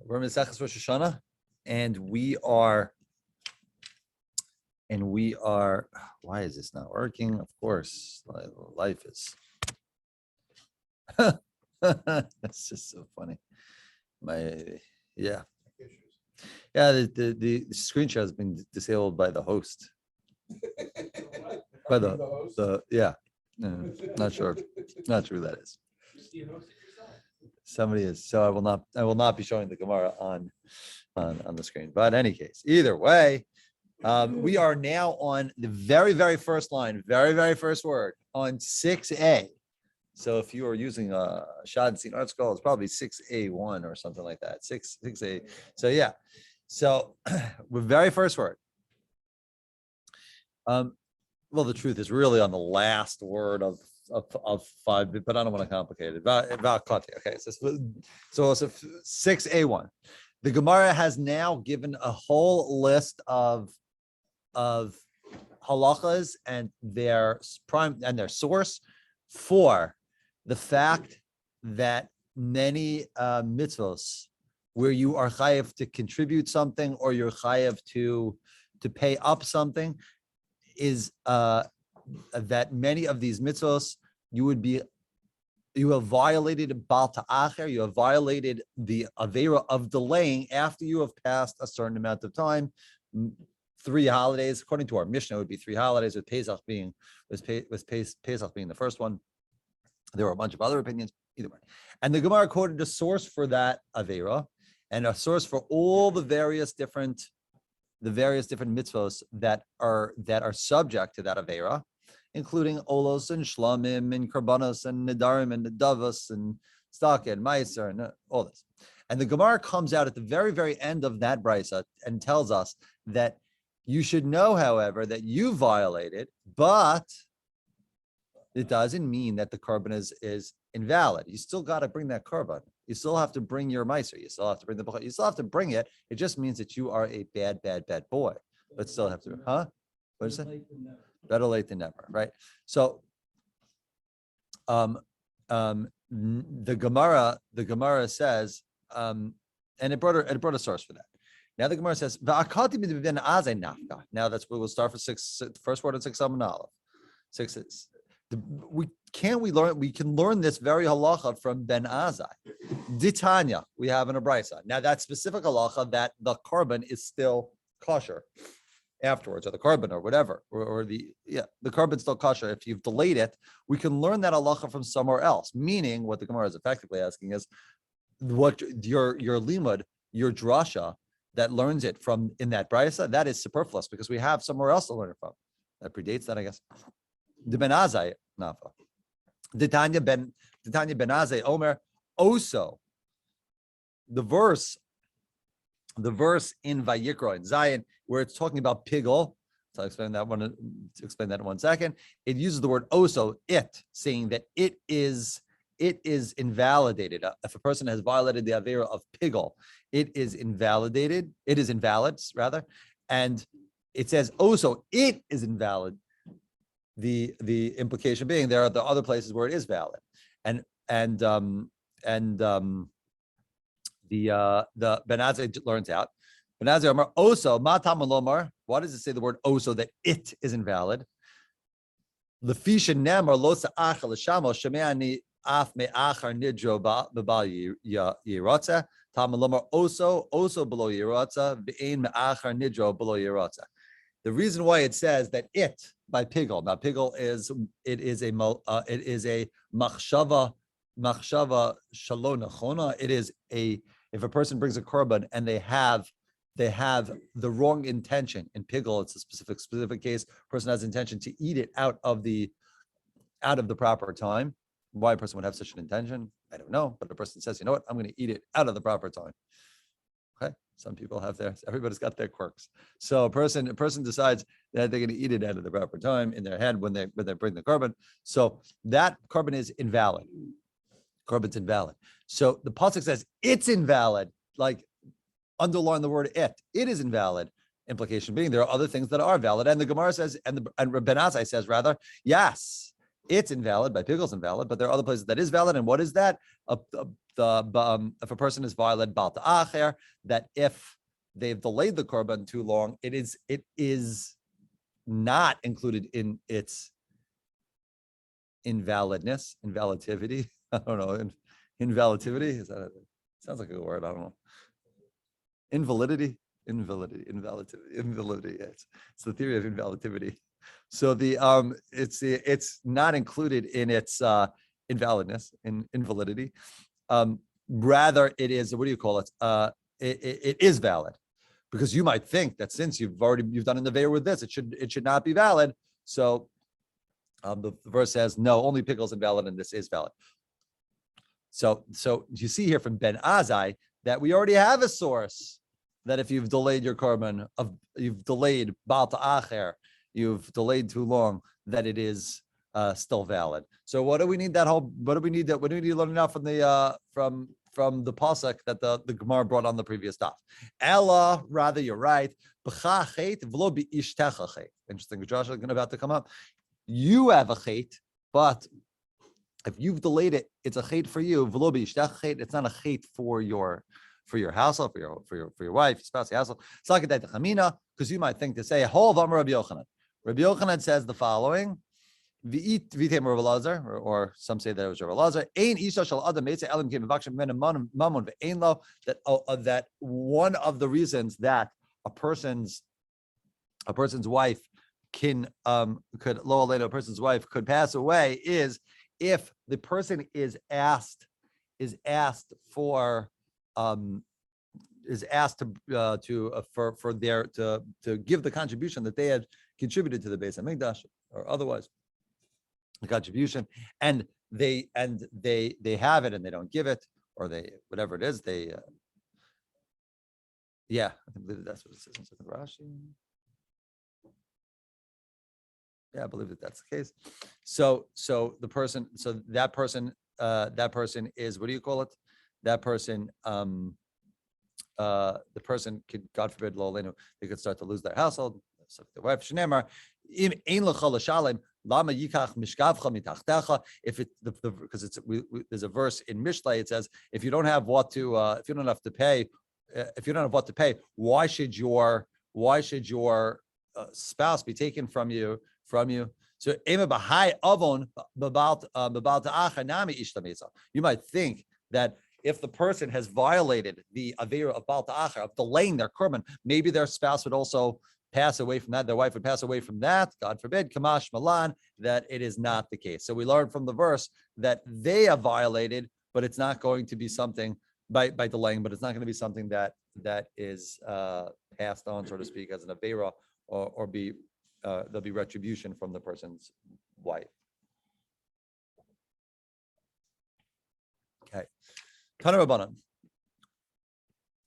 We're in Tractate Rosh Hashanah, and we are. Why is this not working? Of course, life is. That's just so funny. The screen share has been disabled by the host. By the not sure who that is. Somebody is. So I will not be showing the Gemara on the screen. But in any case, either way, we are now on the very, very first line, very, very first word on 6a. So if you are using a Shad Scene Art Scroll, it's probably 6a1 or something like that. 6a. So yeah. So the very first word. Well, the truth is really on the last word of 5, but I don't want to complicate it. Okay, so 6a1. The Gemara has now given a whole list of halachas and their source for the fact that many mitzvos where you are chayav to contribute something or you're chayav to pay up something is that many of these mitzvos you have violated Bal Ta'acher, you have violated the Avera of delaying after you have passed a certain amount of time. 3 holidays, according to our Mishnah, it would be 3 holidays, with Pesach being Pesach being the first one. There were a bunch of other opinions, either way. And the Gemara quoted a source for that Avera and a source for all the various different mitzvos that are subject to that Avera, including Olos and Shlamim and Karbanos and Nidarim and Nedavos and Staka and Meiser and all this. And the Gemara comes out at the very, very end of that brisa and tells us that you should know, however, that you violated, but it doesn't mean that the korban is invalid. You still got to bring that korban. You still have to bring your meiser. You still have to bring you still have to bring it. It just means that you are a bad boy, but still have to, What is it? Better late than never, right? So, the Gemara says, and it brought a source for that. Now the Gemara says, now that's where we'll start for first word in 6 Aleph. 6 is. We can learn this very halacha from Ben Azai. Ditanya, we have in a brisa. Now that specific halacha that the korban is still kosher afterwards, or the korban or whatever, or the korban's still kosher. If you've delayed it, we can learn that halacha from somewhere else. Meaning, what the Gemara is effectively asking is, what your limud, your drasha that learns it from in that brisa, that is superfluous because we have somewhere else to learn it from. That predates that, I guess. The Ben Azai nafa. The Tanya Ben Azai Omer also. The verse in Vayikra in Zion where it's talking about pigol. So I'll explain that in 1 second. It uses the word also, saying that it is invalidated. If a person has violated the avera of pigol, it is invalidated. It is invalid, rather. And it says also it is invalid. The implication being there are the other places where it is valid. The Ben Azai learns out. Ben Azai Omar also matam alomar. Why does it say the word also that it is invalid? Lefisha nemar lo sa'achal l'shamo shemeani af me'achar nidro b'bal yirotza. Tam alomar also below yirotza v'ein me'achar nidro below yirotza. The reason why it says that it by pigol. Now pigol is a machshava shalom nachona. It is if a person brings a korban and they have the wrong intention. In pigol, it's a specific case. Person has intention to eat it out of the proper time. Why a person would have such an intention, I don't know. But the person says, you know what, I'm going to eat it out of the proper time. Okay, some people have everybody's got their quirks. So a person decides that they're going to eat it out of the proper time in their head when they bring the korban. So that korban is invalid. Korban's invalid. So the pasuk says it's invalid, like underline the word it. It is invalid. Implication being there are other things that are valid. And the Gemara says, and Ben Azai says rather, yes, it's invalid. By pigol's invalid, but there are other places that is valid. And what is that? if a person is violated Baal Ta'acher, that if they've delayed the korban too long, it is not included in its invalidity. I don't know. Invalidity is that? Sounds like a word. I don't know. Invalidity. Yeah, it's the theory of invalidity. So it's not included in its invalidity. Rather, it is, what do you call it? It is valid, because you might think that since you've done an Neveah with this, it should not be valid. So the verse says, no, only pickles invalid, and this is valid. So you see here from Ben Azai that we already have a source that if you've delayed your korban, you've delayed Baal Ta'acher, you've delayed too long, that it is still valid. So what do we need to learn now from the pasuk that the Gemara brought on the previous daf? Ella, rather, you're right. Interesting, Josh is about to come up. You have a chait, but if you've delayed it, it's a chait for you. It's not a chait for your household, for your wife, your spouse, your household. Because you might think to say, Hol V'amar Rabbi Yochanan. Rabbi Yochanan says the following: V'item Rav Elazar, or some say that it was Rav Elazar. Ein isha shel adam meitze elim kim mevakshim mamon ve'ein lo. That one of the reasons that a person's wife could a person's wife could pass away is if the person is asked to give the contribution that they had contributed to the Beis Hamikdash, or otherwise the contribution, and they have it and they don't give it, or they, whatever it is, I believe that's what it says in Rashi. Yeah, I believe that's the case. So that person is, what do you call it? That person, the person could, God forbid, lo aleinu, they could start to lose their household. So the wife, Shneimar, im ein lecha l'shalem, lama yikach mishkavcha mitachtecha. If it, because there's a verse in Mishlei, it says, if you don't have what to pay, why should your spouse be taken from you? So you might think that if the person has violated the avera of Baal Ta'acher, of delaying their korban, maybe their spouse would also pass away from that, their wife would pass away from that, God forbid, Kamash Malan, that it is not the case. So we learn from the verse that they have violated, but it's not going to be something by delaying, but it's not going to be something that is passed on, so to speak, as an avera, or be there'll be retribution from the person's wife. Okay. Tanarabanan.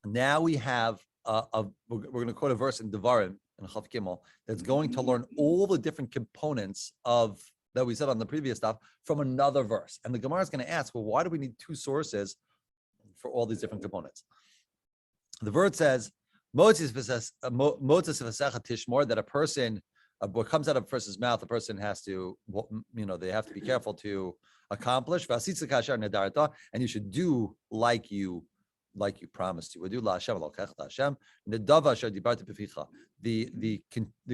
Now we have we're going to quote a verse in Devarim in Chav Gimel that's going to learn all the different components of that we said on the previous stuff from another verse. And the Gemara is going to ask, well, why do we need two sources for all these different components? The verse says, that a person, what comes out of a person's mouth, the person has to, they have to be careful to accomplish. And you should do like you promised to. The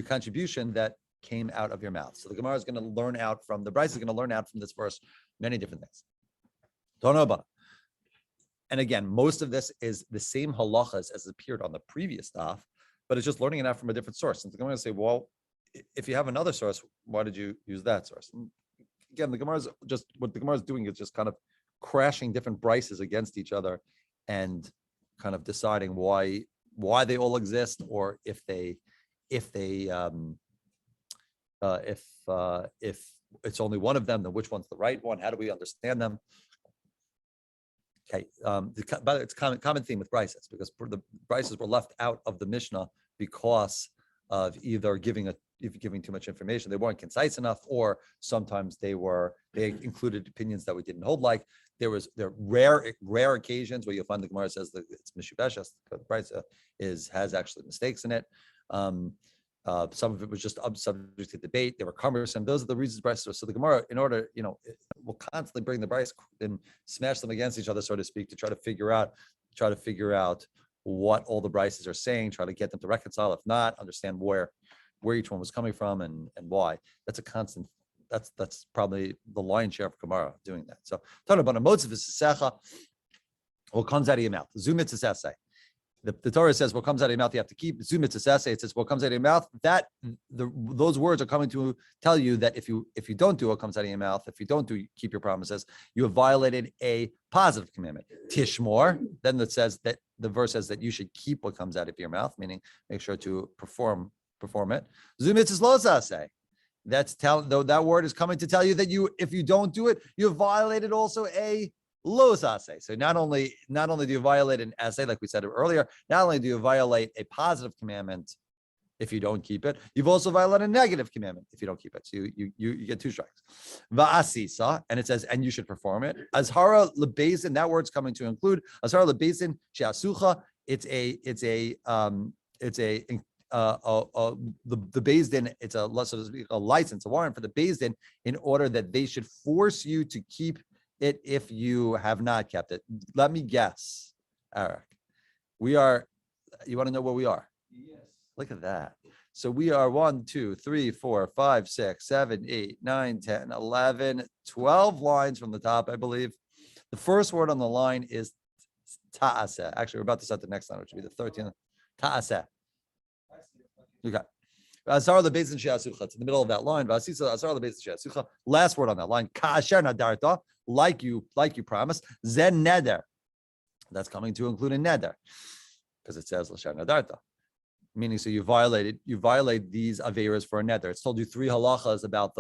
contribution that came out of your mouth. So the Gemara is going to learn out from, the Bryce is going to learn out from this verse many different things. Don't know about it. And again, most of this is the same halachas as appeared on the previous stuff, but it's just learning it out from a different source. And the Gemara is going to say, well, if you have another source, why did you use that source? And again, the Gemara is just, what the Gemara is doing is just kind of crashing different Bryces against each other and kind of deciding why they all exist, or if it's only one of them, then which one's the right one? How do we understand them? Okay, but it's common theme with Bryces, because the Bryces were left out of the Mishnah because of either giving too much information, they weren't concise enough, or sometimes they included opinions that we didn't hold. Like there are rare occasions where you'll find the Gemara says that it's Mishubeshes, the Bryce has actually mistakes in it. Some of it was just subject to debate. They were cumbersome. Those are the reasons Bryce. So the Gemara, in order, will constantly bring the Bryce and smash them against each other, so to speak, to try to figure out what all the Bryces are saying, try to get them to reconcile. If not, understand where each one was coming from and why. That's a constant. That's probably the lion's share of Gemara doing that. So talking about a motive is secha. What comes out of your mouth? Zumitz is essay. The Torah says what comes out of your mouth you have to keep. Zumitz is essay. It says what comes out of your mouth. Those words are coming to tell you that if you don't do what comes out of your mouth, if you don't keep your promises, you have violated a positive commandment. Tishmor. Then it says that the verse says that you should keep what comes out of your mouth, meaning make sure to perform it. Zumitz is lo say. That word is coming to tell you that if you don't do it, you have violated also a lo sase. So not only do you violate an essay, like we said earlier, not only do you violate a positive commandment if you don't keep it, you've also violated a negative commandment if you don't keep it. So you get 2 strikes. Va'asisa, and it says, and you should perform it. Azhara lebezin, that word's coming to include azhara lebezin she'asucha. The Beis Din, it's a license, a warrant for the Beis Din in order that they should force you to keep it if you have not kept it. Let me guess, Eric. You want to know where we are? Yes. Look at that. So we are 1, 2, 3, 4, 5, 6, 7, 8, 9, 10, 11, 12 lines from the top, I believe. The first word on the line is ta'aseh. Actually, we're about to start the next line, which will be the 13th. Ta'aseh. Okay. Azar lebezin she'asucha. It's in the middle of that line. Vasisa azar lebezin she'asucha. Last word on that line. Ka'asher nadarta, like you promised. Zen neder. That's coming to include a neder, because it says l'sher nadarta. Meaning, so you violate these averas for a neder. It's told you 3 halachas about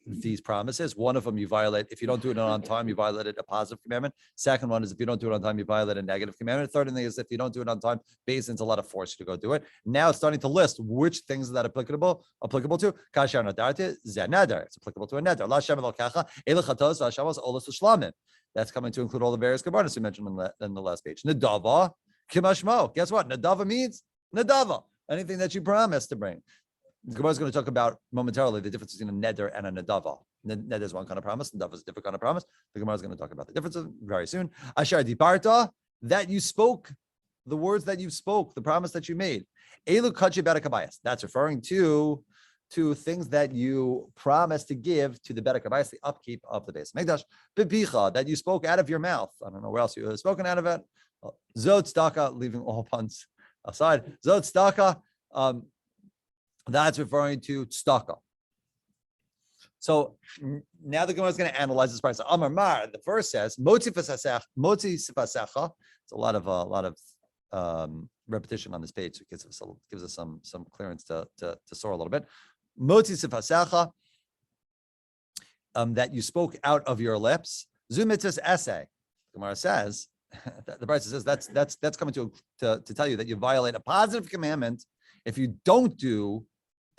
these promises. One of them you violate if you don't do it on time, you violated a positive commandment. Second one is if you don't do it on time, you violate a negative commandment. Third thing is if you don't do it on time, Basin's a lot of force you to go do it. Now it's starting to list which things is that applicable to. Kasher nadarti zen neder. It's applicable to a neder. La shem elokecha elichatos v'hashamos olos v'shlamim. That's coming to include all the various kabbalas we mentioned in the last page. Nedava. Kimashmo. Guess what? Nadava means nadava. Anything that you promised to bring. The Gemara is going to talk about momentarily the difference between a neder and a nadava. Neder is one kind of promise. Nadava is a different kind of promise. The Gemara is going to talk about the differences very soon. Asher diparta, that you spoke, the words that you spoke, the promise that you made. Elu kachi berakabayas. That's referring to things that you promised to give to the berakabayas, the upkeep of the base. Megdash bipicha, that you spoke out of your mouth. I don't know where else you have spoken out of it. Zot staka, leaving all puns aside. Zot staka, that's referring to staka. So now the Gemara is going to analyze this price. Amar Mar, the verse says, "Motzi sifasecha." It's a lot of repetition on this page. So it gives us some clearance to soar a little bit. Motzi sifasecha, that you spoke out of your lips. Zumitzas essay. Gemara says. The Brisa says that's coming to tell you that you violate a positive commandment if you don't do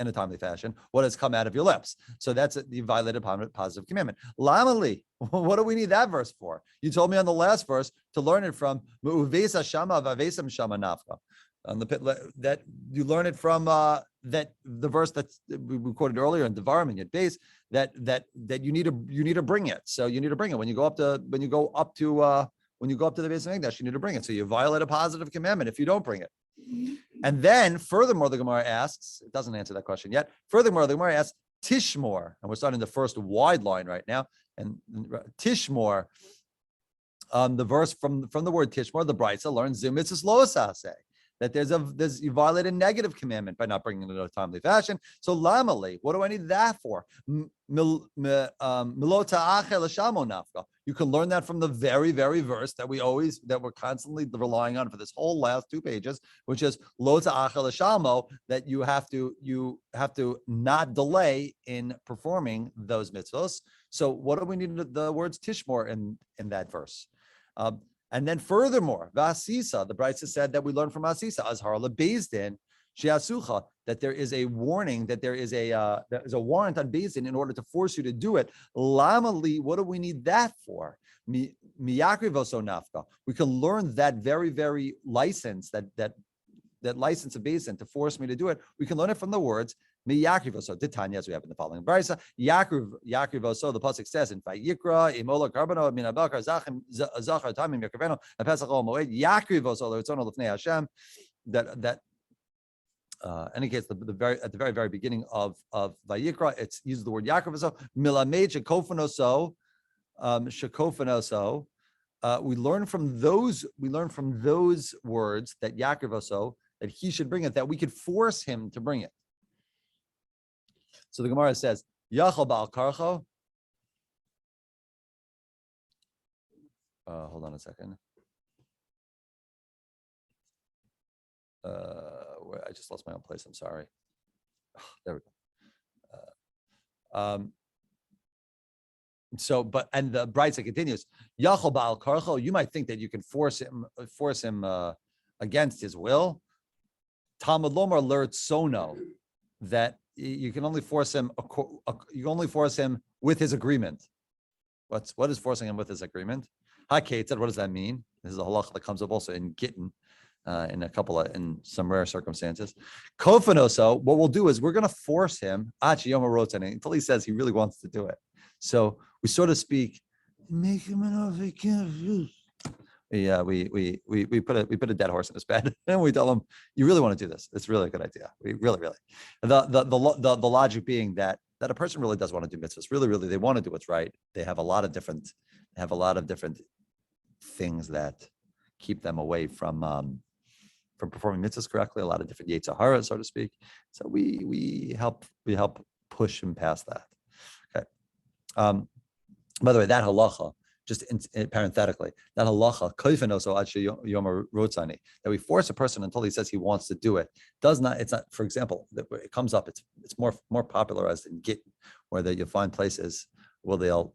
in a timely fashion what has come out of your lips. So you violated a positive commandment. Lamali, what do we need that verse for? You told me on the last verse to learn it from that you learn it from that the verse that we quoted earlier in Devarim Yud Beis that you need to bring it. So you need to bring it when you go up to the base of Mikdash, you need to bring it. So you violate a positive commandment if you don't bring it. And then, furthermore, the Gemara asks, it doesn't answer that question yet. Furthermore, the Gemara asks, Tishmor, and we're starting the first wide line right now. And Tishmor, the verse from the word Tishmor, the Brisa learns Zumitzis Losase, that you violate a negative commandment by not bringing it in a timely fashion. So lamali, what do I need that for? You can learn that from the very, very verse that we're constantly relying on for this whole last 2 pages, which is lo ta'achel l'shalmo, that you have to not delay in performing those mitzvos. So what do we need the words tishmor in that verse? And then furthermore, Vasisa, the Brisa said that we learned from Vasisa, Azhar lebeis din she'asucha, that there is a warning, that there is a warrant on beis din in order to force you to do it. Lamali, what do we need that for? Miyakriv oso nafka. We can learn that very, very license, that that license a Beis Din to force me to do it, we can learn it from the words Mi Yakrivoso. Ditanya, as we have in the following brisa. Yakrivoso, the pasuk says in Vayikra, Imola Karbano, Min Abakar Zachim Zachar Tamim Yakraveno, Pesach Ol Moed, Yakrivoso, the Ritzono Lefnei Hashem. That any case, at the very beginning of Vayikra, it's uses the word Yakrivoso, Milamed Shekofanoso, Shekofanoso. We learn from those words that Yakrivoso, that he should bring it, that we could force him to bring it. So the Gemara says, Yachal Ba'al Karcho. Hold on a second. I just lost my own place. I'm sorry. There we go. And the Brisa continues, Yachal Ba'al Karcho. You might think that you can force him against his will. Talmud Lomar learned sono, that you can only force him. You can only force him with his agreement. What is forcing him with his agreement? Hakei said, what does that mean? This is a halacha that comes up also in Gittin, in some rare circumstances. Kofanoso, what we'll do is we're going to force him Yomi Rosh Hashanah until he says he really wants to do it. So we sort of speak, make him an offer he can't refuse. Yeah, we put a dead horse in his bed, and we tell him, "You really want to do this? It's really a good idea. We really. The logic being that a person really does want to do mitzvahs. Really, they want to do what's right. They have a lot of different things that keep them away from performing mitzvahs correctly. A lot of different yetzer hara, so to speak. So we help push him past that. Okay. By the way, that halacha, just parenthetically, that halacha, that we force a person until he says he wants to do it, it's not, for example, it comes up, it's more popularized in Gittin, where you'll find places where you'll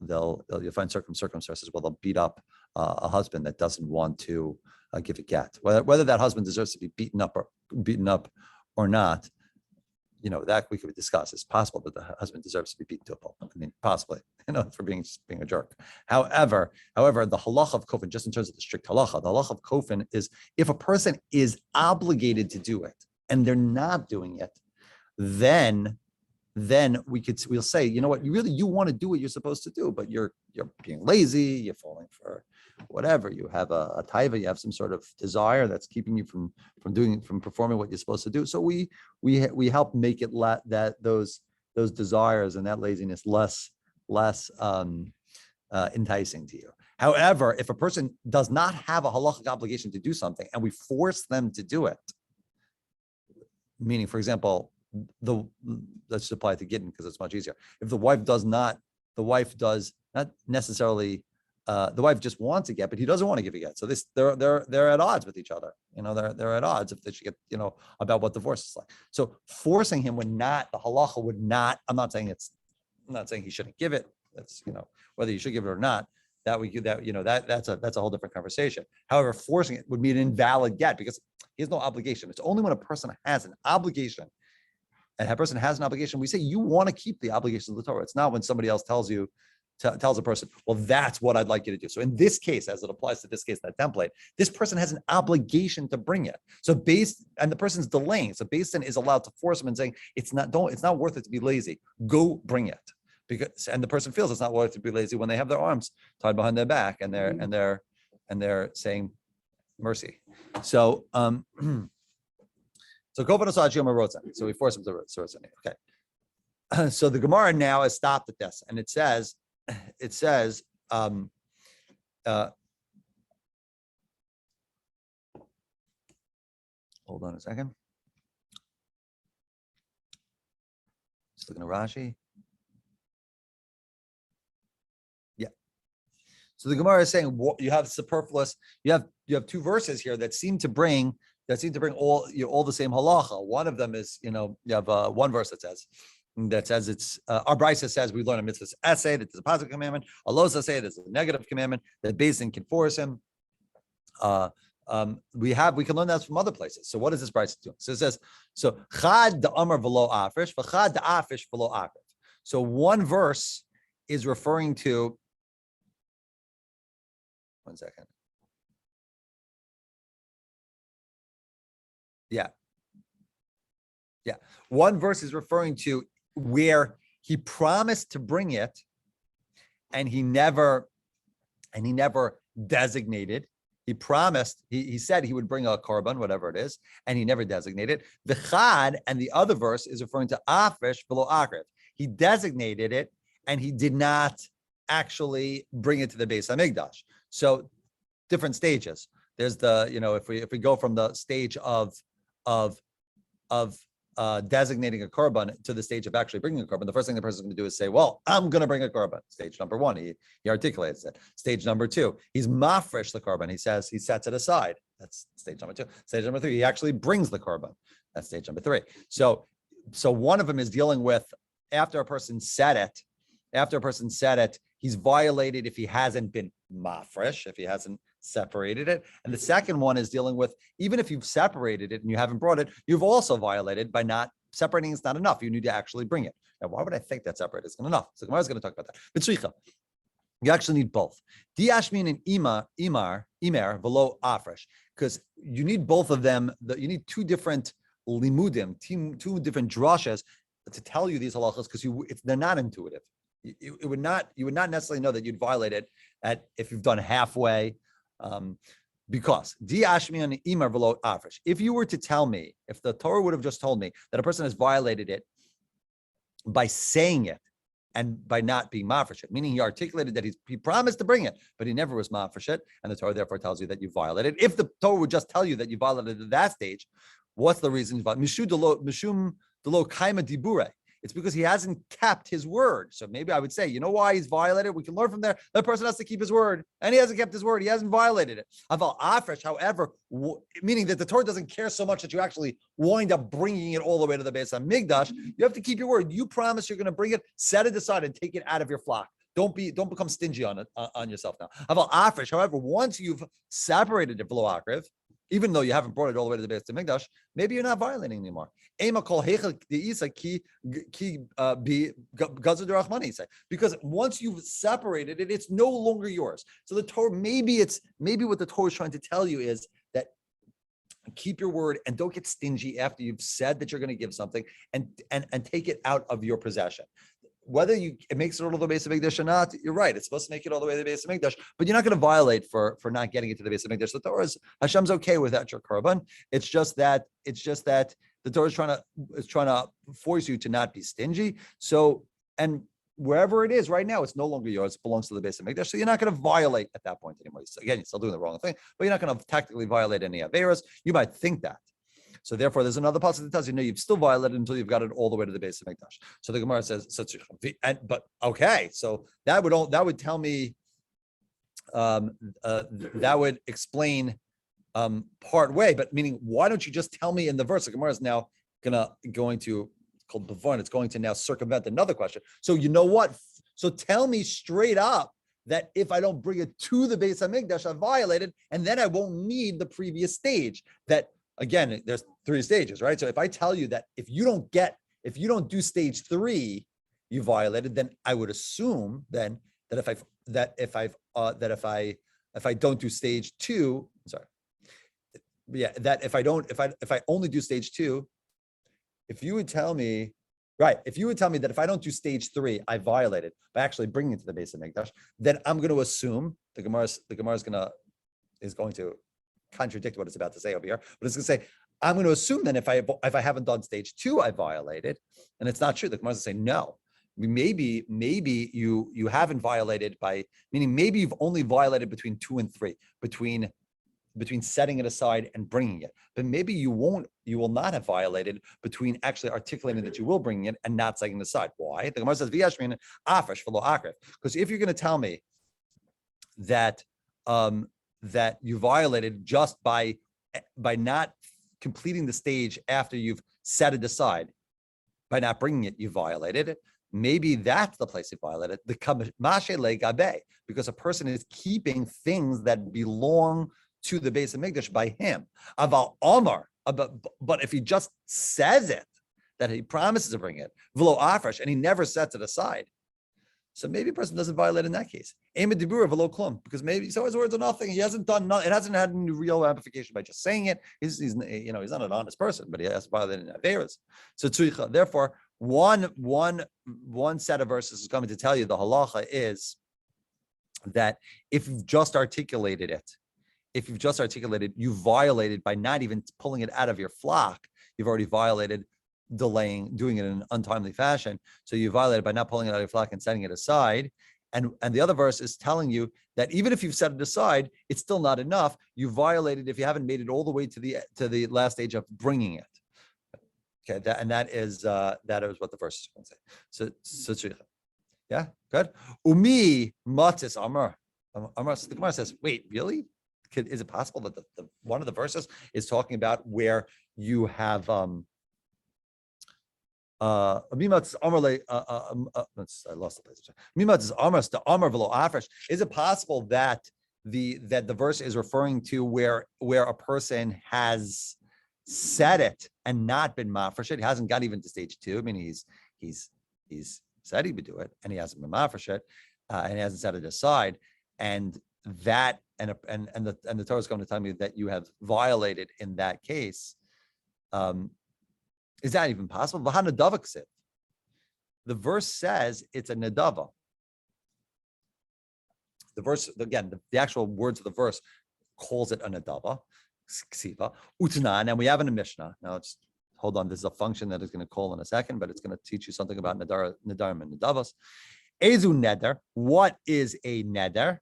find circumstances where they'll beat up a husband that doesn't want to give a get. Whether that husband deserves to be beaten up or not, that we could discuss. It's possible that the husband deserves to be beaten to a pulp. I mean, possibly, for being a jerk. However, the halacha of kofin, just in terms of the strict halacha, the halacha of kofin is if a person is obligated to do it and they're not doing it, then we'll say, you know what, you want to do what you're supposed to do, but you're being lazy, you're falling for whatever, you have a taiva, you have some sort of desire that's keeping you from performing what you're supposed to do. So we help make it those desires and that laziness less enticing to you. However, if a person does not have a halachic obligation to do something and we force them to do it, meaning, for example, let's apply it to Gittin because it's much easier. If the wife does not necessarily, the wife just wants a get, but he doesn't want to give a get. So they're at odds with each other. They're at odds if they should get, about what divorce is like. So forcing him the halacha would not. I'm not saying he shouldn't give it. That's whether you should give it or not. That's a whole different conversation. However, forcing it would be an invalid get because he has no obligation. It's only when a person has an obligation. And a person has an obligation, we say you want to keep the obligations of the Torah. It's not when somebody else tells a person, well, that's what I'd like you to do. So in this case, as it applies to this case, that template, this person has an obligation to bring it. So and the person's delaying. So Beis Din is allowed to force him and saying, it's not worth it to be lazy. Go bring it. And the person feels it's not worth it to be lazy when they have their arms tied behind their back and they're saying mercy. So So we force him to Rosh. Okay. So the Gemara now has stopped at this, and it says, hold on a second. Just looking at Rashi. Yeah. So the Gemara is saying you have superfluous. You have two verses here that seem to bring all the same halacha. One of them is, you have one verse that says it's our brisa says we learn a mitzvah's essay that is a positive commandment. A losa say that is a negative commandment that Beis Din can force him. We can learn that from other places. So what is this brisa doing? So it says chad da amar v'lo afish, v'chad da afish v'lo afish. So one verse is referring to. One second. Yeah. Yeah. One verse is referring to where he promised to bring it and he never designated. He promised, he said he would bring a korban, whatever it is, and he never designated. The chad and the other verse is referring to afish v'lo akrev. He designated it and he did not actually bring it to the Beis Hamikdash. So different stages. There's the, if we go from the stage of designating a korban to the stage of actually bringing a korban, the first thing the person is going to do is say, well, I'm going to bring a korban. Stage number one, he articulates it. Stage number two, he's mafresh the korban. He says, he sets it aside. That's stage number two. Stage number three, he actually brings the korban. That's stage number three. So one of them is dealing with after a person said it, he's violated if he hasn't been mafresh, if he hasn't separated it. And the second one is dealing with, even if you've separated it and you haven't brought it, you've also violated by not separating. It's not enough. You need to actually bring it. Now, why would I think that separated is not enough? So Gemara is going to talk about that. But you actually need both. Diashmin and imar velo afresh, because you need both of them. You need two different limudim, two different drashas to tell you these halachas, because they're not intuitive. You would not necessarily know that you'd violate it if you've done halfway. Because if you were to tell me, if the Torah would have just told me that a person has violated it by saying it and by not being mafresh it, meaning he articulated that he promised to bring it, but he never was mafresh it, and the Torah therefore tells you that you violated. If the Torah would just tell you that you violated at that stage, what's the reason? Mishum delo kaima dibure. It's because he hasn't kept his word. So maybe I would say, you know why he's violated? We can learn from there. That person has to keep his word, and he hasn't kept his word. He hasn't violated it. Aval afresh, however, meaning that the Torah doesn't care so much that you actually wind up bringing it all the way to the Beis Hamikdash. You have to keep your word. You promise you're going to bring it, set it aside, and take it out of your flock. Don't become stingy on it on yourself now. Aval afresh, however, once you've separated it below akrev, even though you haven't brought it all the way to the Beis Hamikdash, maybe you're not violating anymore. Because once you've separated it, it's no longer yours. So the Torah, maybe what the Torah is trying to tell you is that keep your word and don't get stingy after you've said that you're going to give something and take it out of your possession. Whether it makes it all to the Beis Hamikdash or not, you're right. It's supposed to make it all the way to the Beis Hamikdash, but you're not going to violate for not getting it to the Beis Hamikdash. The Torah is, Hashem's okay with that your korban. It's just that the Torah is trying to force you to not be stingy. So, and wherever it is right now, it's no longer yours. It belongs to the Beis Hamikdash. So you're not going to violate at that point anymore. So again, you're still doing the wrong thing, but you're not going to technically violate any averos. You might think that. So therefore, there's another passage that tells you, no, you've still violated until you've got it all the way to the Beis Hamikdash. So the Gemara says, but okay, so that would tell me, that would explain part way. But meaning, why don't you just tell me in the verse? The Gemara is now going to called Bavon. It's going to now circumvent another question. So you know what? So tell me straight up that if I don't bring it to the Beis Hamikdash, I've violated, and then I won't need the previous stage. That again, there's three stages, right? So if I tell you that if you don't do stage 3, you violated, then I would assume then that if I don't do stage 2, that if I only do stage 2, if you would tell me that if I don't do stage 3, I violated by actually bringing it to the Beis Hamikdash, then I'm going to assume the Gemara is going to contradict what it's about to say over here, but it's going to say, I'm going to assume then if I haven't done stage 2, I violated, and it's not true. The Gemara is going to say, no, maybe you haven't violated meaning maybe you've only violated between 2 and 3, between setting it aside and bringing it, but maybe you will not have violated between actually articulating that you will bring it and not setting it aside. Why? The Gemara says, "V'yashmin afresh v'lo akrev," because if you're going to tell me that you violated just by not completing the stage after you've set it aside, by not bringing it, you violated it. Maybe that's the place you violated. The kamashe legabe, because a person is keeping things that belong to the Beis Hamikdash by him. Aval Omar, but if he just says it, that he promises to bring it, v'lo afresh, and he never sets it aside, So maybe a person doesn't violate in that case. Because maybe so his words are nothing. He hasn't done nothing. It hasn't had any real ramification by just saying it. He's not an honest person, but he has violated in Averis. So tzricha. Therefore, one set of verses is coming to tell you the halacha is that if you've just articulated it, you violated by not even pulling it out of your flock. You've already violated doing it in an untimely fashion. So you violated by not pulling it out of your flock and setting it aside. And the other verse is telling you that even if you've set it aside, it's still not enough. You violated if you haven't made it all the way to the last stage of bringing it. Okay, that is what the verse is going to say. So yeah, good. Umi matis amar. So the Gemara says, wait, really? Is it possible that the one of the verses is talking about where you have I lost the place. Is it possible that the verse is referring to where a person has said it and not been mafresh it? He hasn't got even to stage 2. I mean, he's said he would do it, and he hasn't been mafresh it, and he hasn't set it aside, and that and the Torah is going to tell me that you have violated in that case. Is that even possible? The verse says it's a nadava. The verse, again, the actual words of the verse calls it a nadava, ksiva, utanan, and we have in the Mishnah. Now, just hold on. This is a function that is going to call in a second, but it's going to teach you something about nadarim and nadavas. Ezu neder. What is a neder?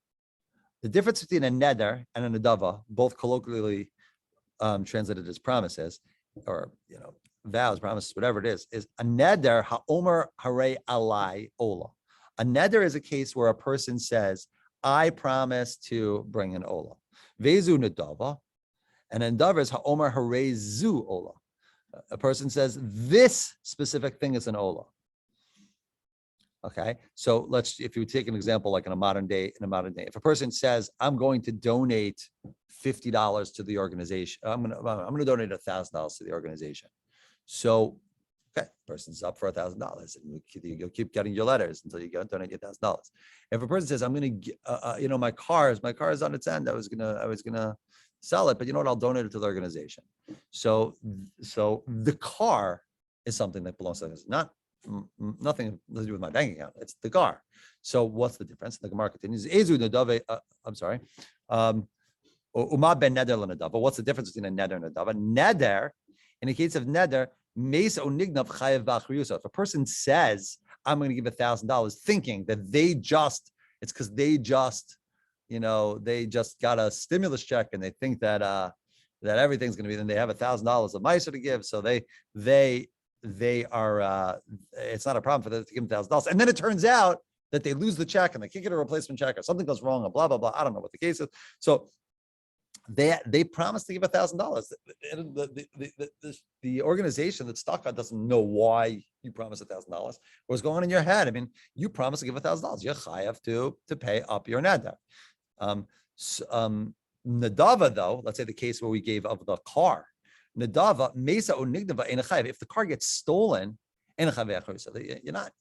The difference between a neder and a nadava, both colloquially translated as promises, or vows, promises, whatever it is a neder ha'omer hare alai ola. A neder is a case where a person says, I promise to bring an ola. Vezu nadava, and a nadav is ha'omer hare zu ola. A person says, this specific thing is an ola. Okay, so if you take an example like in a modern day, if a person says, I'm going to donate $50 to the organization, I'm going to donate $1,000 to the organization. So, okay, person's up for $1,000, and you'll keep getting your letters until you donate your $1,000. If a person says, I'm going to, my car is on its end. I was gonna sell it, but you know what? I'll donate it to the organization. So the car is something that belongs to us, nothing to do with my bank account. It's the car. So what's the difference? The Gemara continues. I'm sorry. Uma ben neder l'nadava. What's the difference between a neder and a nadava? Neder, in the case of neder, meis o nignav chayev b'achriyusa. If a person says, I'm going to give $1,000, thinking that it's because they just got a stimulus check and they think that everything's going to be, then they have $1,000 of meiser to give. So they are, it's not a problem for them to give them $1,000. And then it turns out that they lose the check and they can't get a replacement check, or something goes wrong, and blah, blah, blah. I don't know what the case is. So they promised to give $1,000. The organization that stock on doesn't know why you promised $1,000. What's going on in your head? I mean, you promised to give $1,000. You're chayav to pay up your neder. Nadava, though, let's say the case where we gave of the car. Nadava, mesa or nignava in a chayav. If the car gets stolen, you're not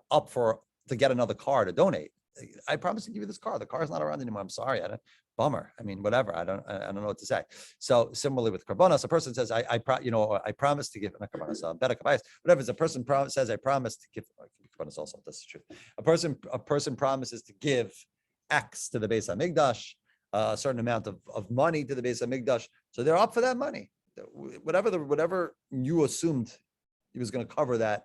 up to get another car to donate. I promised to give you this car. The car's not around anymore. I'm sorry. Bummer. I mean, whatever. I don't know what to say. So similarly with karbanos, a person says, I promise to give, not karbanos, better kabayis, whatever. If a person says, I promise to give, karbanos also, that's true. A person promises to give X to the Beis HaMikdash, a certain amount of money to the Beis HaMikdash. So they're up for that money. Whatever you assumed he was going to cover that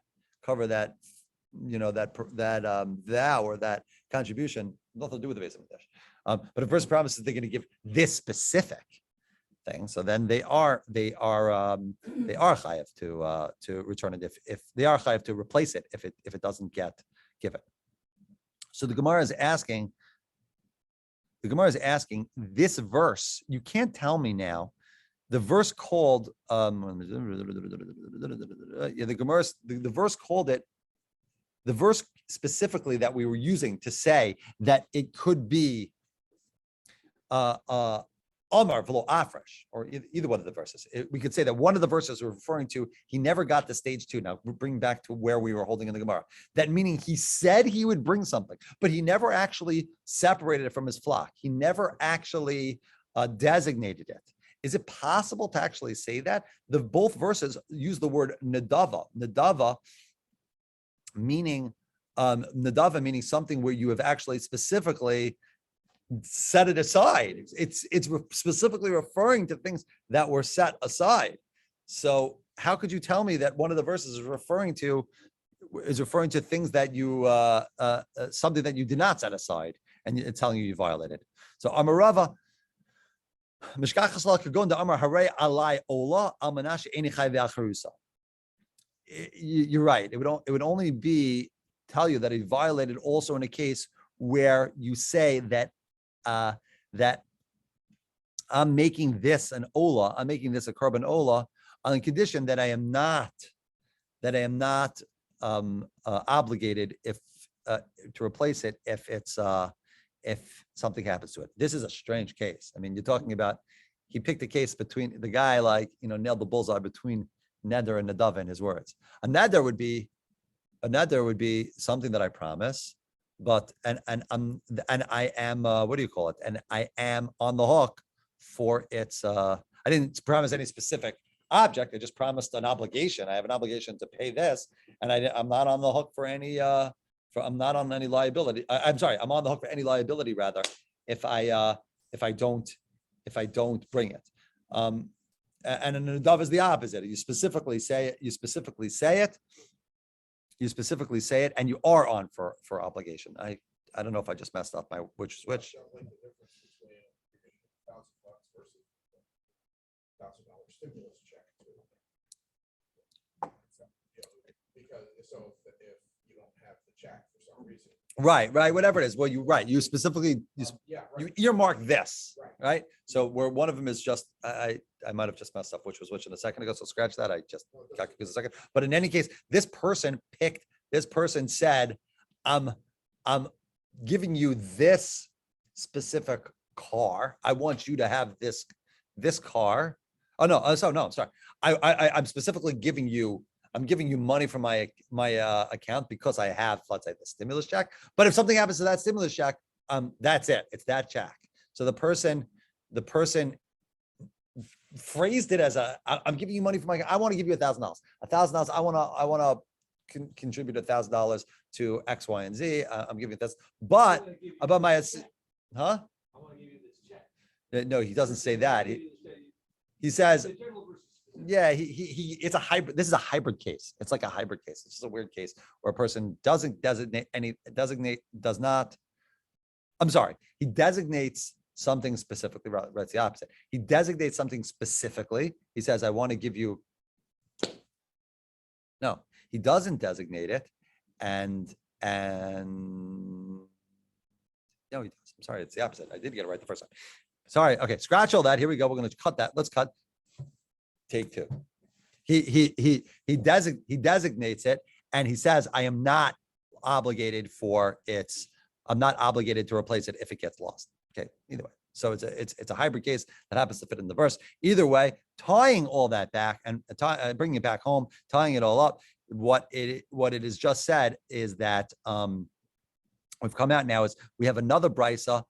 vow or that contribution, nothing to do with the Beis HaMikdash. But if a person promises they're going to give this specific thing, so then they are chayav to return it if they are chayav to replace it if it doesn't get given. So the Gemara is asking this verse. You can't tell me now. The verse called the verse called it. The verse specifically that we were using to say that it could be Omar v'lo afresh, or either one of the verses. We could say that one of the verses we're referring to, he never got to stage 2. Now, bring back to where we were holding in the Gemara. That meaning he said he would bring something, but he never actually separated it from his flock. He never actually designated it. Is it possible to actually say that? Both verses use the word nadava. Nadava meaning something where you have actually specifically set it aside. It's specifically referring to things that were set aside. So how could you tell me that one of the verses is referring to things that you something that you did not set aside, and it's telling you violated? So Amarava. You're right. It would only be tell you that he violated also in a case where you say that that I'm making this an ola, I'm making this a korban ola on the condition that I am not obligated if to replace it if something happens to it. This is a strange case. I mean, you're talking about, he picked a case between the guy, nailed the bullseye between neder and nadav in his words. A neder would be something that I promise, but and I am what do you call it? And I am on the hook for its. I didn't promise any specific object. I just promised an obligation. I have an obligation to pay this, and I'm not on the hook for any. I'm not on any liability. I'm sorry. I'm on the hook for any liability rather if I don't bring it. And an nadav is the opposite. You specifically say it. You specifically say it, and you are on for obligation. I don't know if I just messed up my which is which. Stimulus check because so if you don't have the check for some reason. Right, whatever it is. Well, you specifically you earmark this, right? So where one of them is just I might have just messed up which was which in a second ago. So scratch that. I just got confused a second. But in any case, this person said, I'm giving you this specific car. I want you to have this car. Oh no, I'm sorry. I'm specifically giving you money from my account because I have, let's say, the stimulus check. But if something happens to that stimulus check, that's it. It's that check. So the person phrased it as I'm giving you money for I want to give you $1,000. $1,000. I want to contribute $1,000 to X, Y, and Z. I'm giving this, but about my, huh? I want to give you this check. No, he doesn't say that. He says, yeah, it's a hybrid. This is a hybrid case. It's like a hybrid case. It's just a weird case where a person doesn't does not. I'm sorry. He designates something specifically. Right, it's the opposite. He designates something specifically. He says, I want to give you. No, he doesn't designate it. And no, he does. I'm sorry. It's the opposite. I did get it right the first time. Sorry. Okay. Scratch all that. Here we go. We're going to cut that. Let's cut. Take two. He designates it, and he says, I am not obligated I'm not obligated to replace it if it gets lost. Okay. Either way. So it's a hybrid case that happens to fit in the verse. Either way, tying all that back and bringing it back home, tying it all up. What it is just said is that we've come out now is we have another brisa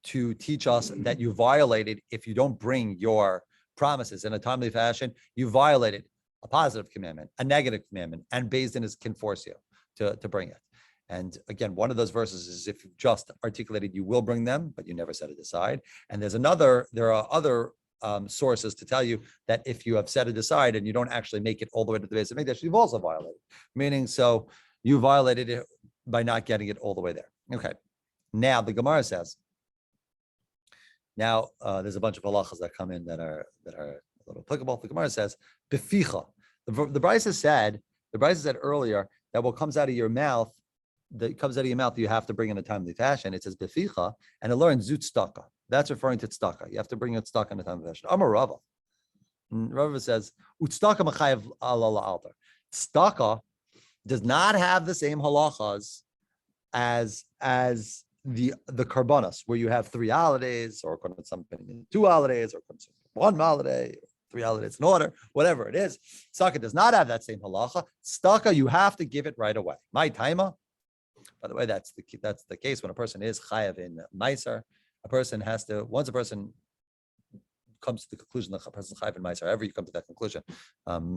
to teach us that you violated if you don't bring your promises in a timely fashion. You violated a positive commandment, a negative commandment, and Beis Din can force you to bring it. And again, one of those verses is if you just articulated you will bring them, but you never set it aside. And there are other sources to tell you that if you have set it aside and you don't actually make it all the way to the base of Mikdash, you've also violated. Meaning, so you violated it by not getting it all the way there. Okay. Now the Gemara says. Now there's a bunch of halachas that come in that are a little applicable. The Gemara says beficha. The brisa said earlier that what comes out of your mouth, you have to bring in a timely fashion. It says beficha, and it learns zut tzedakah. That's referring to tzedakah. You have to bring it tzedakah in a timely fashion. Amar Rava. Rava says utzedakah machayev ala altar. Tzedakah does not have the same halachas as the karbanos, where you have 3 holidays, or something 2 holidays, or one holiday, 3 holidays in order, whatever it is. Tzedakah does not have that same halacha. Tzedakah, you have to give it right away. My taima. By the way, that's the case when a person is chayav in meiser. A person has to, once a person comes to the conclusion that a person is chayav in meiser, however you come to that conclusion,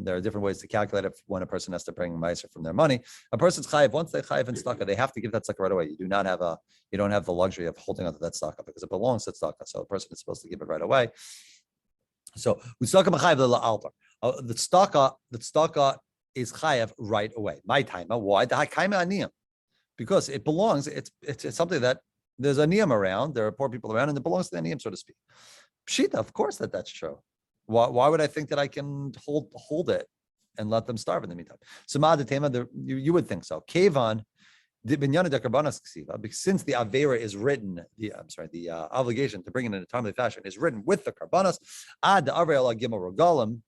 there are different ways to calculate it when a person has to bring meiser from their money. A person's chayav, once they chayav in tzedakah, they have to give that tzedakah right away. You don't have the luxury of holding onto that tzedakah because it belongs to tzedakah. So a person is supposed to give it right away. So the tzedakah is chayav right away. My time, why? The hakaima aniyam, because it belongs. It's something that there's a niyam around. There are poor people around, and it belongs to the niyam, so to speak. Pshita, of course that's true. Why would I think that I can hold it and let them starve in the meantime? So you would think so. Kevan. Because since the avera is written, the obligation to bring it in a timely fashion is written with the karbanos, ad the avera gimel regalim,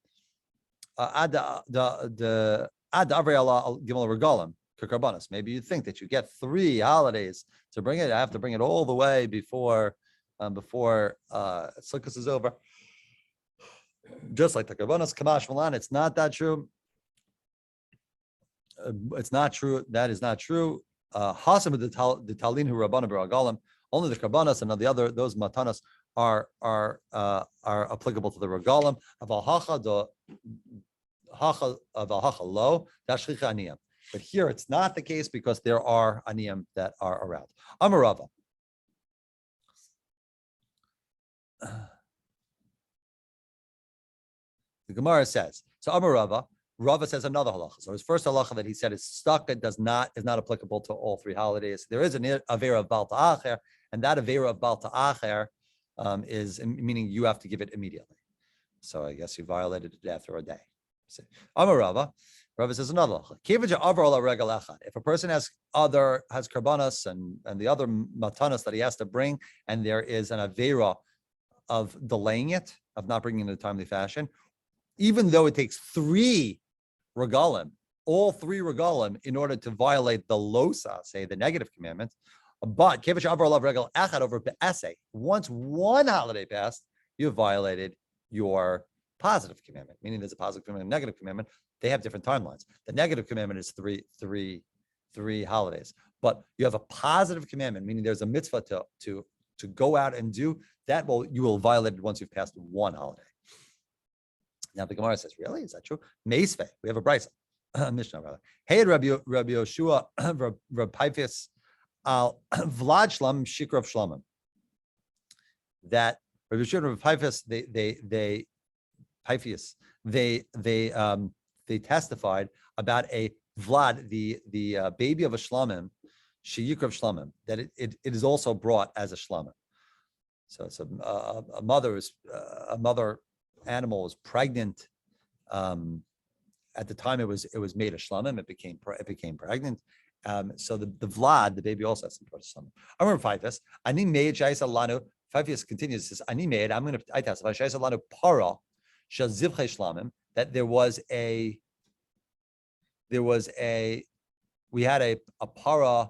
ad the avera gimel regalim karbanos. Maybe you think that you get 3 holidays to bring it. I have to bring it all the way before Sukkot is over. Just like the karbanos kamash malan, it's not that true. It's not true. That is not true. Hasam the talin who rabbana b'ragalim. Only the karbanos and those matanas are applicable to the regalim. Aval hacha lo dashchicha aniyam. But here it's not the case because there are aniyam that are around. Amarava. The Gemara says so. Amarava. Rava says another halacha. So his first halacha that he said is stuck. It is not applicable to all 3 holidays. There is an avera of bal ta'acher, and that avera of bal ta'acher is meaning you have to give it immediately. So I guess you violated it after a day. Amar Rava says another halacha. If a person has karbanos and the other matanas that he has to bring, and there is an avera of delaying it, of not bringing it in a timely fashion, even though it takes 3 regalim, all 3 regalim, in order to violate the losa, say the negative commandment. But once 1 holiday passed, you have violated your positive commandment. Meaning, there's a positive commandment and negative commandment. They have different timelines. The negative commandment is three holidays, but you have a positive commandment, meaning there's a mitzvah to go out and do that. Well, you will violate it once you've passed 1 holiday. Now the Gemara says, really? Is that true? Meisvei. We have a brisa, Mishnah rather. Hey, Rabbi Yoshua, Rabbi Paifis, al Vlad Shlam Shikrav Shlamim. That Rabbi Yoshua, Rabbi Paifis, they testified about a Vlad, the baby of a Shlamim, Shikrav Shlamim, that it is also brought as a Shlamim. So a mother animal was pregnant. At the time, it was made a shlamim. It became pregnant. So the Vlad, the baby, also has to brought a shlamim. I remember Faifas. Ani made shaisa lanu. Faifas continues. Says Ani made. I'm going to testify shaisa lanu para shazivchei shlamim. That we had a para.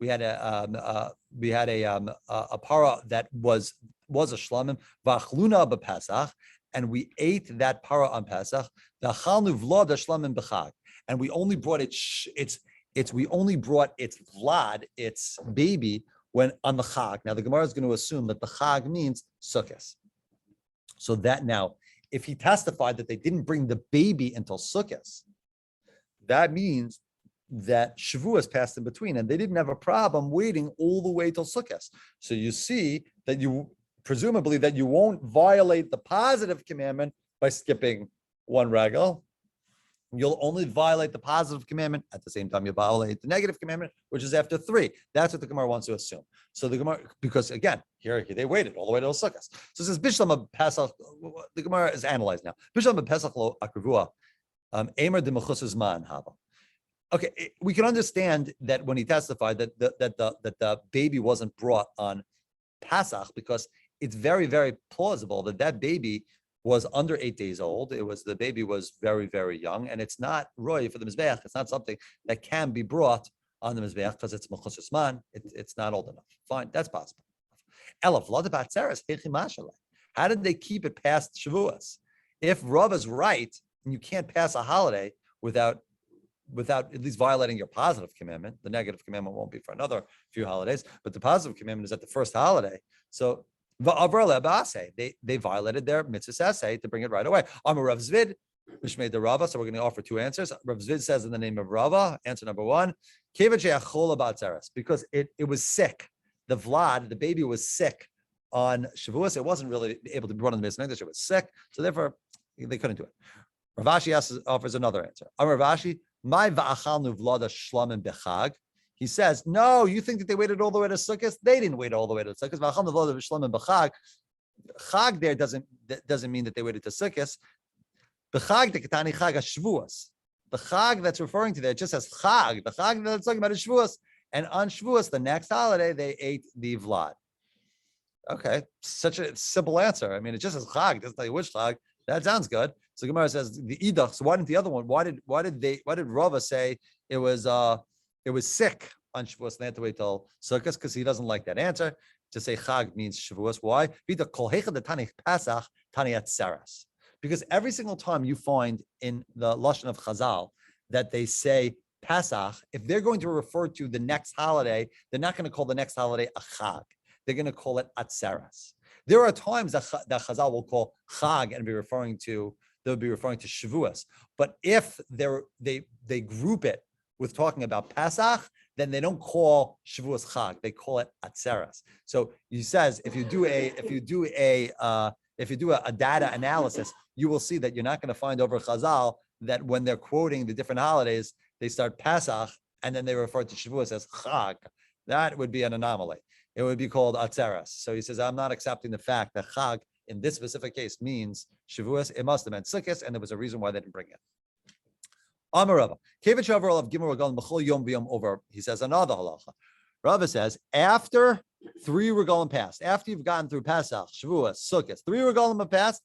We had a para that was a shlamim v'achluna b'Pesach. And we ate that para on Pesach. And we only brought its vlad, its baby, when on the Chag. Now the Gemara is going to assume that the Chag means Sukkot. So that now, if he testified that they didn't bring the baby until Sukkot, that means that Shavuos passed in between, and they didn't have a problem waiting all the way till Sukkot. So you see that presumably that you won't violate the positive commandment by skipping 1 regal. You'll only violate the positive commandment at the same time you violate the negative commandment, which is after 3. That's what the Gemara wants to assume. So the Gemara, because again, here they waited all the way to Sukkot. So it says Bishlam Pesach. The Gemara is analyzed now. Bishlam Pesach lo akrivua, Emer de mechusas man haba. Okay, we can understand that when he testified that the baby wasn't brought on Pesach, because it's very, very plausible that baby was under 8 days old. The baby was very, very young, and it's not roy for the mizbeach. It's not something that can be brought on the Mizbeach because it's Mechusas Man. It's not old enough. Fine, that's possible. Elef Ladabat Tzeres, how did they keep it past Shavuos? If Rav is right, and you can't pass a holiday without at least violating your positive commandment, the negative commandment won't be for another few holidays, but the positive commandment is at the first holiday. So they violated their mitzvah essay to bring it right away. Amar Rav Zvid, which made the Rava. So we're going to offer two answers. Rav Zvid says in the name of Rava, answer number one, because it was sick. The Vlad, the baby was sick on Shavuos. It wasn't really able to be run in the Beis Hamikdash. It was sick, so therefore they couldn't do it. Rav Ashi offers another answer. Amar Rav Ashi, my va'achalnu vlada shlamim bechag. He says, no, you think that they waited all the way to Sukkot? They didn't wait all the way to Sukkot. Va'achalnu vlada shlamim bechag. Chag there doesn't mean that they waited to Sukkot. Bechag the ketani chag Shavuos. The chag that's referring to there just says chag. The chag that's talking about is Shavuos. And on Shavuos, the next holiday, they ate the Vlad. Okay, such a simple answer. I mean, it just says chag. It doesn't tell you which chag. That sounds good. So Gemara says the idach. So why didn't the other one? Why did Rava say it was sick on Shavuos? They had to wait till Sukkot because he doesn't like that answer. To say chag means Shavuos. Why? Because every single time you find in the Lashon of Chazal that they say Pesach, if they're going to refer to the next holiday, they're not going to call the next holiday a chag. They're going to call it atzeres. There are times that Chazal will call chag and they'll be referring to Shavuos. But if they group it with talking about Pesach, then they don't call Shavuos chag. They call it atzeres. So he says if you do a data analysis, you will see that you're not going to find over Chazal that when they're quoting the different holidays, they start Pesach and then they refer to Shavuos as Chag. That would be an anomaly. It would be called Atzeres. So he says, I'm not accepting the fact that Chag in this specific case means Shavuos. It must have meant Sukkot, and there was a reason why they didn't bring it. Amarava. Over. He says another halacha. Rava says, after 3 regalim passed, after you've gotten through Pesach, Shavuos, Sukkot, 3 regalim have passed,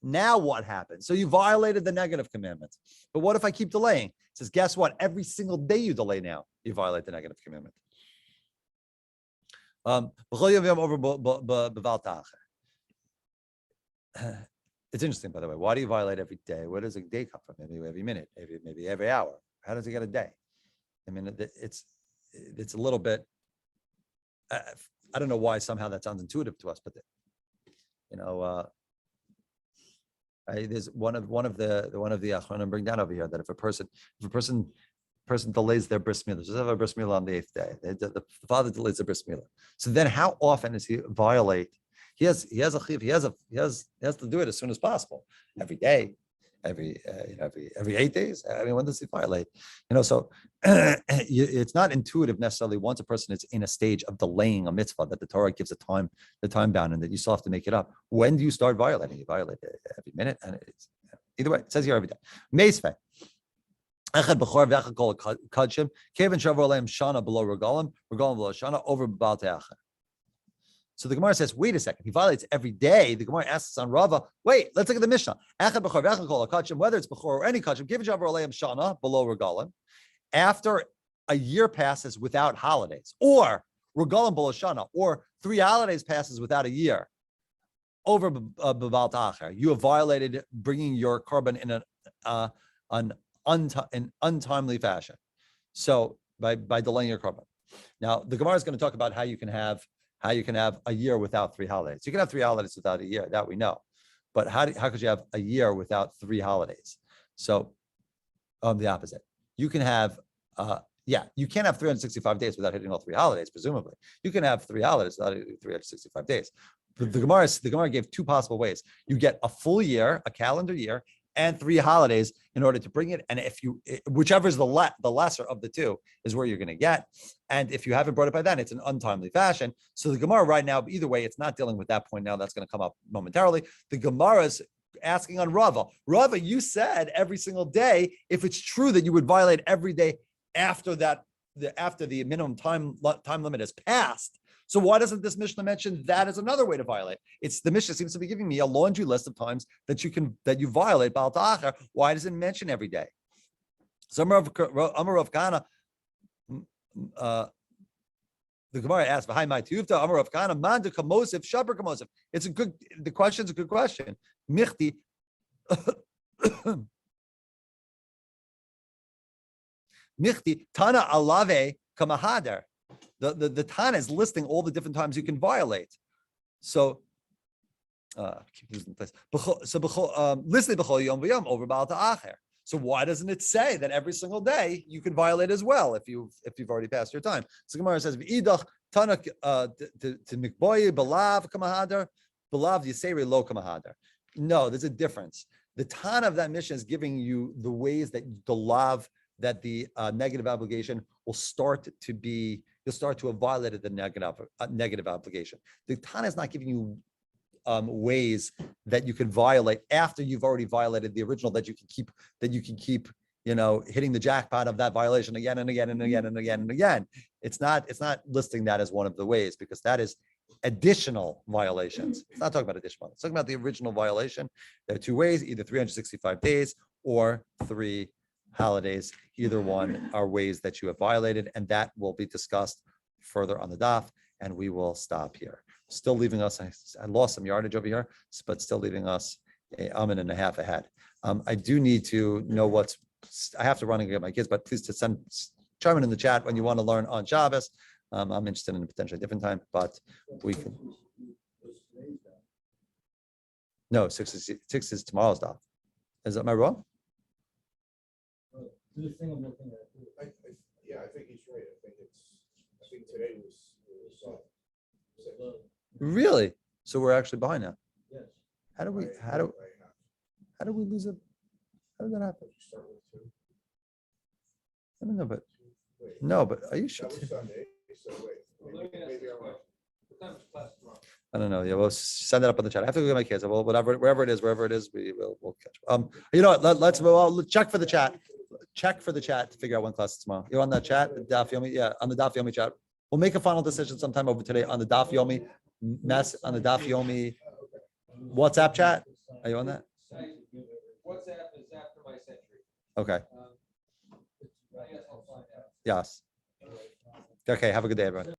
now what happens? So you violated the negative commandments. But what if I keep delaying? It says, guess what? Every single day you delay now, you violate the negative commandment. It's interesting, by the way. Why do you violate every day? Where does a day come from? Maybe every minute, maybe every hour. How does it get a day? I mean, it's a little bit. I don't know why somehow that sounds intuitive to us, but there's one of the Achronim bring down over here that if a person delays their bris milah, just have a bris milah on the 8th day. The father delays the bris milah. So then, how often does he violate? He has to do it as soon as possible. Every day, every 8 days. I mean, when does he violate? So it's not intuitive necessarily once a person is in a stage of delaying a mitzvah that the Torah gives the time bound, and that you still have to make it up. When do you start violating? You violate it every minute, and it's either way. It says here every day. Meisvei. Echad b'chor v'echad kol kadshim kevin shavar aleim shana below regalim below shana over b'al te'achad. So the Gemara says, wait a second, he violates every day. The Gemara asks on Rava, wait, let's look at the Mishnah. Echad b'chor v'echad kol kadshim, whether it's b'chor or any kadshim, kevin shavar aleim shana below regalim. After a year passes without holidays, or regalim below shana, or 3 holidays passes without a year, over b'al te'achad, you have violated bringing your korban in an untimely fashion. So by delaying your korban. Now the Gemara is going to talk about how you can have a year without 3 holidays. You can have 3 holidays without a year, that we know. But how could you have a year without 3 holidays? So the opposite. You can have you can't have 365 days without hitting all 3 holidays, presumably. You can have 3 holidays without hitting 365 days. But the Gemara gave 2 possible ways. You get a full year, a calendar year, and 3 holidays in order to bring it. And whichever is the lesser of the 2 is where you're going to get. And if you haven't brought it by then, it's an untimely fashion. So the Gemara right now, either way, it's not dealing with that point now. That's going to come up momentarily. The Gemara is asking on Rava. Rava, you said every single day, if it's true that you would violate every day after that, after the minimum time limit has passed. So why doesn't this Mishnah mention that as another way to violate? It's the Mishnah seems to be giving me a laundry list of times that you violate Baal Ta'achar. Why does it mention every day? So Amar Rav Kana, the Gemara asks, "V'hai my tiyuvta amar Rav Kana man de kamosif shaper kamosif." The question's a good question. Michti. Michti Tana alave kamahader. The Tana is listing all the different times you can violate. So keep losing the place. Listen b'chol yom v'yom over ba'al ta'acher. So why doesn't it say that every single day you can violate as well if you've already passed your time? So Gemara says v'idach Tana to mikboy belav kamahader belav yiseri lo kamahader. No, there's a difference. The Tana of that mission is giving you the ways that the lav, that the negative obligation will start to be, you'll start to have violated the negative obligation. The Tana is not giving you ways that you can violate after you've already violated the original, that you can keep, hitting the jackpot of that violation again and again and again and again and again. It's not listing that as one of the ways, because that is additional violations. It's not talking about additional. It's talking about the original violation. There are two ways, either 365 days or 3 holidays. Either one are ways that you have violated, and that will be discussed further on the daf, and we will stop here. Still leaving us, I lost some yardage over here, but still leaving us a minute and a half ahead. I do need to know I have to run and get my kids, but please chime in the chat when you want to learn on Shabbos. I'm interested in a potentially different time, but we can. No, 6 is tomorrow's daf. Am I wrong? Yeah, I think he's right. I think today was Really? So we're actually behind now. Yes. How do we lose it? How did that happen? I don't know, but are you sure? That was Sunday, so wait. Maybe I'm wrong. What time is class tomorrow? I don't know. Yeah, we'll send it up on the chat. I have to go get my kids. Well, wherever it is, we'll catch up. You know what? Let's check for the chat. Check for the chat to figure out when class is tomorrow. You're on that chat, the Daf Yomi. Yeah, on the Daf Yomi chat. We'll make a final decision sometime over today on the Daf Yomi on the Daf Yomi WhatsApp chat. Are you on that? WhatsApp is after my century. Okay. I guess I'll find out. Yes. Okay. Have a good day, everyone.